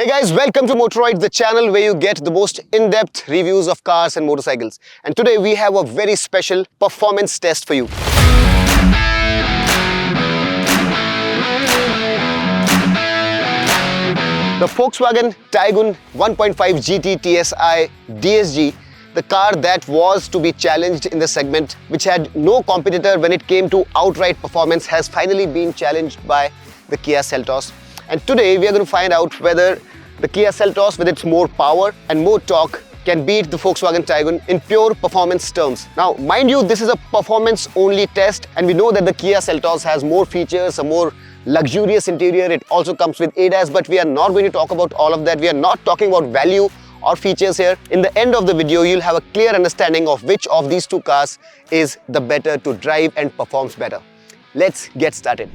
Hey guys, welcome to Motoroids, the channel where you get the most in-depth reviews of cars and motorcycles. And today we have a very special performance test for you. The Volkswagen Taigun 1.5 GT TSI DSG, the car that was to be challenged in the segment, which had no competitor when it came to outright performance, has finally been challenged by the Kia Seltos. And today we are going to find out whether the Kia Seltos, with its more power and more torque, can beat the Volkswagen Taigun in pure performance terms. Now, mind you, this is a performance-only test, and we know that the Kia Seltos has more features, a more luxurious interior. It also comes with ADAS, but we are not going to talk about all of that. We are not talking about value or features here. In the end of the video, you'll have a clear understanding of which of these two cars is the better to drive and performs better. Let's get started.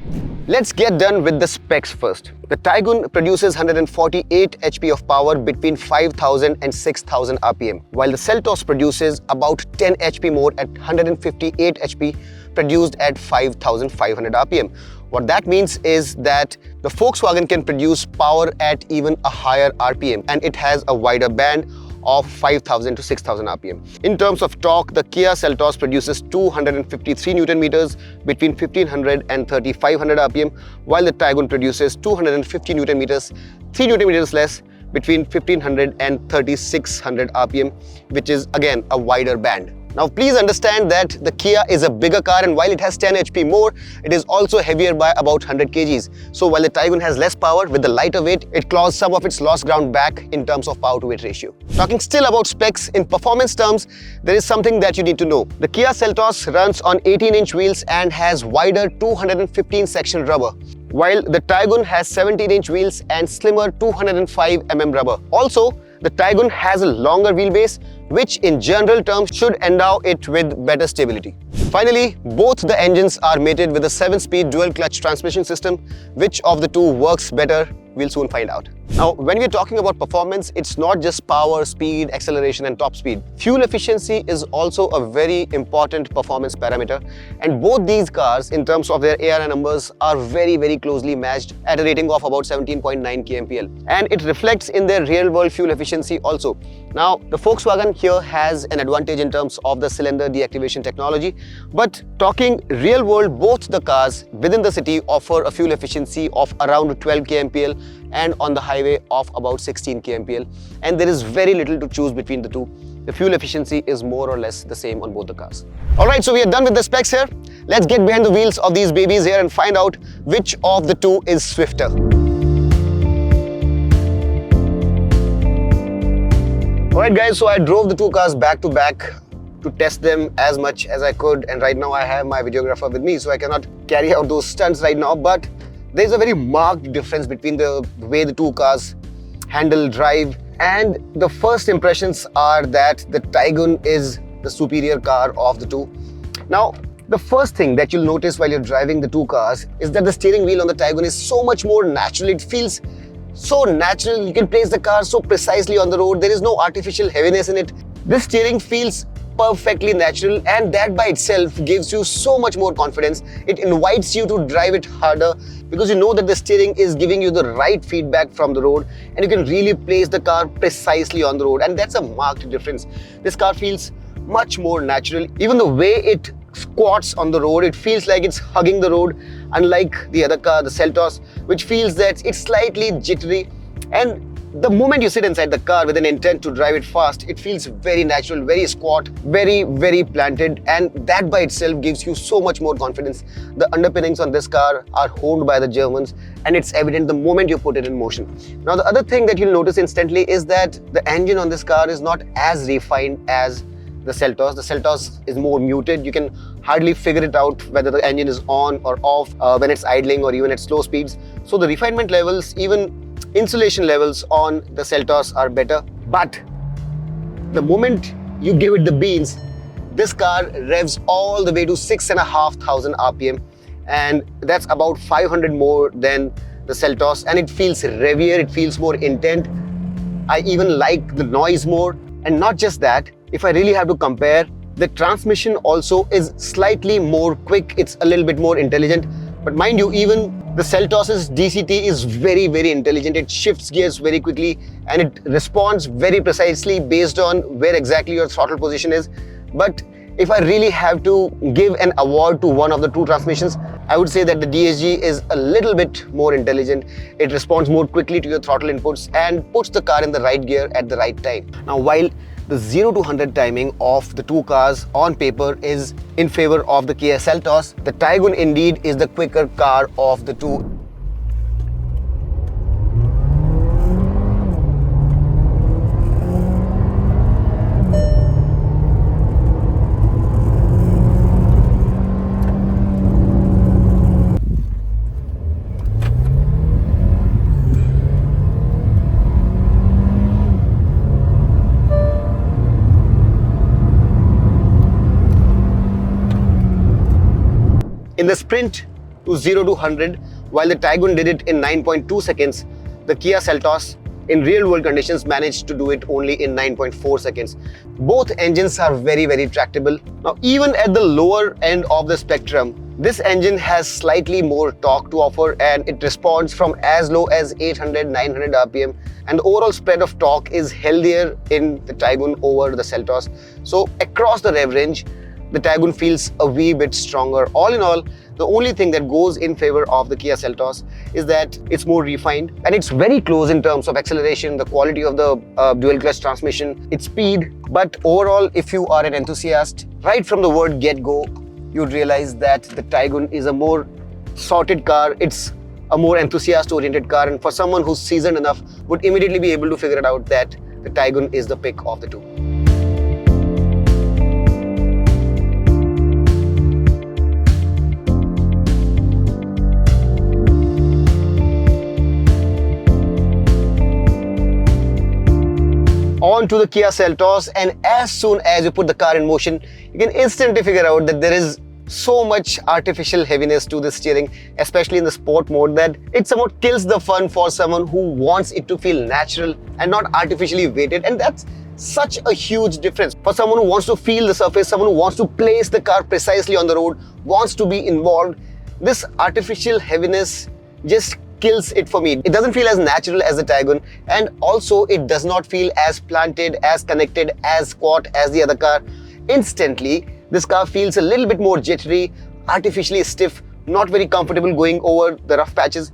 Let's get done with the specs first. The Taigun produces 148 HP of power between 5000 and 6000 RPM, while the Seltos produces about 10 HP more at 158 HP produced at 5500 RPM. What that means is that the Volkswagen can produce power at even a higher RPM, and it has a wider band of 5000 to 6000 RPM. In terms of torque, the Kia Seltos produces 253 Newton meters between 1500 and 3500 RPM, while the Taigun produces 250 Newton meters, 3 Newton meters less, between 1500 and 3600 RPM, which is again a wider band. Now please understand that the Kia is a bigger car, and while it has 10 HP more, it is also heavier by about 100 kgs. So while the Taigun has less power, with the lighter weight, it claws some of its lost ground back in terms of power to weight ratio. Talking still about specs, in performance terms, there is something that you need to know. The Kia Seltos runs on 18-inch wheels and has wider 215 section rubber, while the Taigun has 17-inch wheels and slimmer 205 mm rubber. Also, the Taigun has a longer wheelbase, which in general terms should endow it with better stability. Finally, both the engines are mated with a 7-speed dual-clutch transmission system. Which of the two works better, we'll soon find out. Now, when we're talking about performance, it's not just power, speed, acceleration and top speed. Fuel efficiency is also a very important performance parameter, and both these cars, in terms of their ARI numbers, are very closely matched at a rating of about 17.9 kmpl, and it reflects in their real-world fuel efficiency also. Now, the Volkswagen here has an advantage in terms of the cylinder deactivation technology, but talking real-world, both the cars within the city offer a fuel efficiency of around 12 kmpl and on the highway of about 16 kmpl, and there is very little to choose between the two. The fuel efficiency is more or less the same on both the cars. Alright, so we are done with the specs here. Let's get behind the wheels of these babies here and find out which of the two is swifter. Alright guys, so I drove the two cars back to back to test them as much as I could, and right now I have my videographer with me, so I cannot carry out those stunts right now, but there's a very marked difference between the way the two cars handle, drive, and the first impressions are that the Taigun is the superior car of the two. Now, the first thing that you'll notice while you're driving the two cars is that the steering wheel on the Taigun is so much more natural. It feels so natural. You can place the car so precisely on the road. There is no artificial heaviness in it. This steering feels perfectly natural, and that by itself gives you so much more confidence. It invites you to drive it harder because you know that the steering is giving you the right feedback from the road, and you can really place the car precisely on the road, and that's a marked difference. This car feels much more natural. Even the way it squats on the road, it feels like it's hugging the road, unlike the other car, the Seltos, which feels that it's slightly jittery. And the moment you sit inside the car with an intent to drive it fast, it feels very natural, very squat, very planted, and that by itself gives you so much more confidence. The underpinnings on this car are honed by the Germans, and it's evident the moment you put it in motion. Now, the other thing that you'll notice instantly is that the engine on this car is not as refined as the Seltos. The Seltos is more muted. You can hardly figure it out whether the engine is on or off when it's idling or even at slow speeds. So the refinement levels, even insulation levels on the Seltos are better, but the moment you give it the beans, this car revs all the way to 6,500 RPM, and that's about 500 more than the Seltos, and it feels revier, it feels more intent. I even like the noise more, and not just that, if I really have to compare, the transmission also is slightly more quick, it's a little bit more intelligent. But mind you, even The Seltos' DCT is very, very intelligent. It shifts gears very quickly and it responds very precisely based on where exactly your throttle position is. But if I really have to give an award to one of the two transmissions, I would say that the DSG is a little bit more intelligent. It responds more quickly to your throttle inputs and puts the car in the right gear at the right time. Now, while the 0 to 100 timing of the two cars on paper is in favor of the Kia Seltos, the Taigun indeed is the quicker car of the two. In the sprint to 0 to 100, while the Taigun did it in 9.2 seconds, the Kia Seltos in real-world conditions managed to do it only in 9.4 seconds. Both engines are very, very tractable. Now, even at the lower end of the spectrum, this engine has slightly more torque to offer and it responds from as low as 800-900 RPM, and the overall spread of torque is healthier in the Taigun over the Seltos. So across the rev range, the Taigun feels a wee bit stronger. All in all, the only thing that goes in favor of the Kia Seltos is that it's more refined and it's very close in terms of acceleration, the quality of the dual clutch transmission, its speed. But overall, if you are an enthusiast, right from the word get-go, you'd realize that the Taigun is a more sorted car. It's a more enthusiast-oriented car, and for someone who's seasoned enough, would immediately be able to figure it out that the Taigun is the pick of the two. On to the Kia Seltos, and as soon as you put the car in motion, you can instantly figure out that there is so much artificial heaviness to the steering, especially in the sport mode, that it somewhat kills the fun for someone who wants it to feel natural and not artificially weighted. And that's such a huge difference for someone who wants to feel the surface, someone who wants to place the car precisely on the road, wants to be involved. This artificial heaviness just kills it for me. It doesn't feel as natural as the Taigun, and also it does not feel as planted, as connected, as squat as the other car. Instantly, this car feels a little bit more jittery, artificially stiff, not very comfortable going over the rough patches.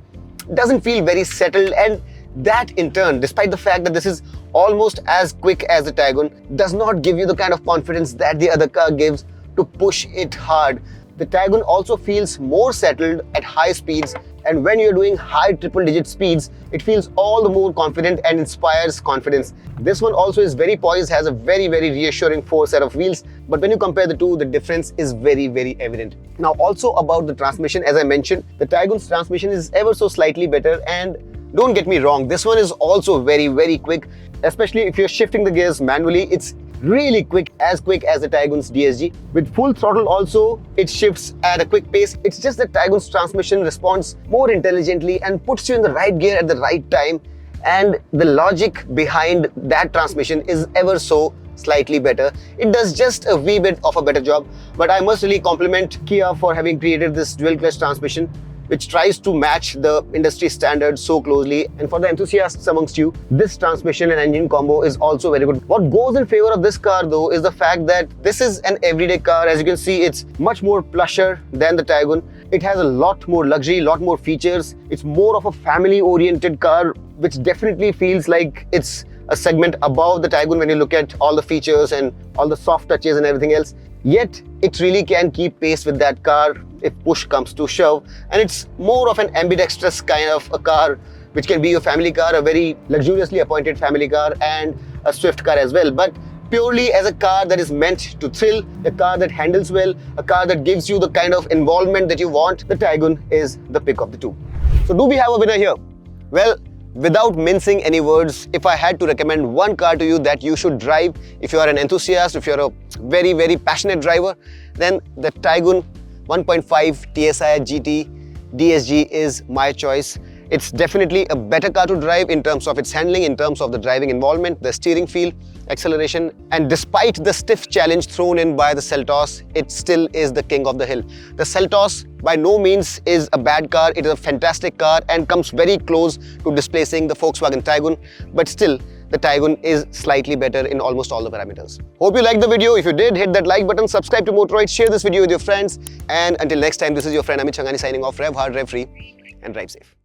Doesn't feel very settled, and that in turn, despite the fact that this is almost as quick as the Taigun, does not give you the kind of confidence that the other car gives to push it hard. The Taigun also feels more settled at high speeds, and when you're doing high triple-digit speeds, it feels all the more confident and inspires confidence. This one also is very poised, has a very, very reassuring 4 set of wheels, but when you compare the two, the difference is very, very evident. Now, also about the transmission, as I mentioned, the Taigun's transmission is ever so slightly better, and don't get me wrong, this one is also very, very quick, especially if you're shifting the gears manually. It's really quick as the Taigun's DSG. With full throttle also, it shifts at a quick pace. It's just that Taigun's transmission responds more intelligently and puts you in the right gear at the right time, and the logic behind that transmission is ever so slightly better. It does just a wee bit of a better job, but I must really compliment Kia for having created this dual clutch transmission, which tries to match the industry standards so closely. And for the enthusiasts amongst you, this transmission and engine combo is also very good. What goes in favor of this car though is the fact that this is an everyday car. As you can see, it's much more plusher than the Taigun. It has a lot more luxury, lot more features. It's more of a family-oriented car, which definitely feels like it's a segment above the Taigun when you look at all the features and all the soft touches and everything else. Yet, it really can keep pace with that car if push comes to shove, and it's more of an ambidextrous kind of a car, which can be a family car, a very luxuriously appointed family car, and a swift car as well. But purely as a car that is meant to thrill, a car that handles well, a car that gives you the kind of involvement that you want, the Taigun is the pick of the two. So do we have a winner here? Well, without mincing any words, if I had to recommend one car to you that you should drive, if you are an enthusiast, if you're a very, very passionate driver, then the Taigun 1.5 TSI GT DSG is my choice. It's definitely a better car to drive in terms of its handling, in terms of the driving involvement, the steering feel, acceleration, and despite the stiff challenge thrown in by the Seltos, it still is the king of the hill. The Seltos by no means is a bad car. It is a fantastic car and comes very close to displacing the Volkswagen Taigun, but still the Taigun is slightly better in almost all the parameters. Hope you liked the video. If you did, hit that like button, subscribe to Motoroids, share this video with your friends, and until next time, this is your friend Amit Changani signing off. Rev hard, rev free, and drive safe.